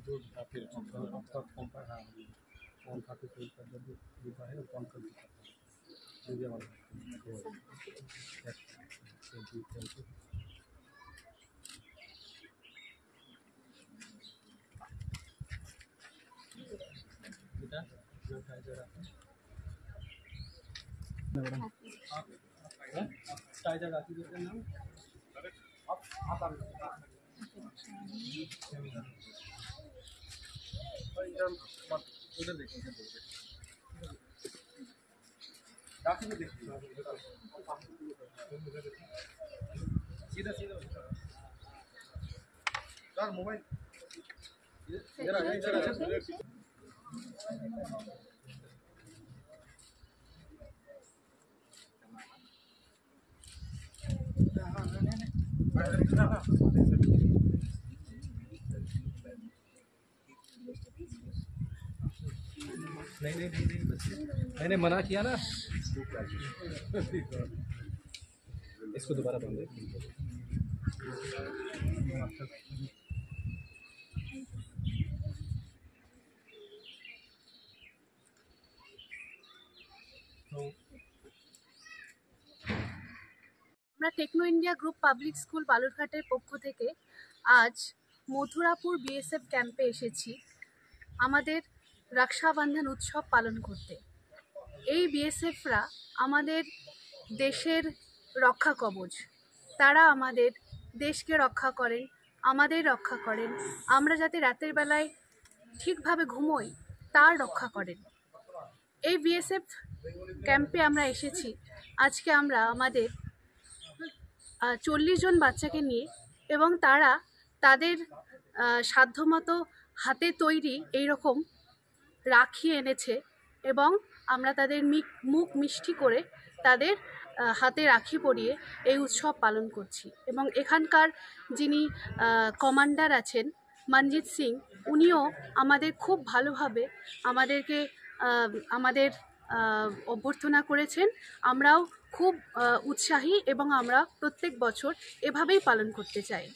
जो फिर आपका कौन सा है कौन सा तो कोई कर दे दिखा है कौन कर दिखा है ये वाला बेटा जो खाए जरा आप टाइजर आती है ना आप उधर देखिए सीधा सीधा सर मोबाइल इधर आ इधर मैंने मना किया ना इसको दोबारा बंद আমরা টেকনো ইন্ডিয়া গ্রুপ পাবলিক স্কুল বালুরঘাটের পক্ষ থেকে আজ মথুরাপুর বিএসএফ ক্যাম্পে এসেছি আমাদের রক্ষাবন্ধন উৎসব পালন করতে। এই বিএসএফরা আমাদের দেশের রক্ষা কবচ, তারা আমাদের দেশকে রক্ষা করেন, আমাদের রক্ষা করেন, আমরা যাতে রাতের বেলায় ঠিকভাবে ঘুমোই তার রক্ষা করেন। এই বিএসএফ ক্যাম্পে আমরা এসেছি আজকে আমরা আমাদের 40 জন বাচ্চাকে নিয়ে, এবং তারা তাদের সাধ্যমতো হাতে তৈরি এইরকম রাখি এনেছে এবং আমরা তাদের মুখ মিষ্টি করে তাদের হাতে রাখি পরিয়ে এই উৎসব পালন করছি। এবং এখানকার যিনি কমান্ডার আছেন মনজিৎ সিং, উনিও আমাদের খুব ভালোভাবে আমাদেরকে আমাদের অভ্যর্থনা করেছেন। আমরাও খুব উৎসাহী এবং আমরা প্রত্যেক বছর এভাবেই পালন করতে চাই।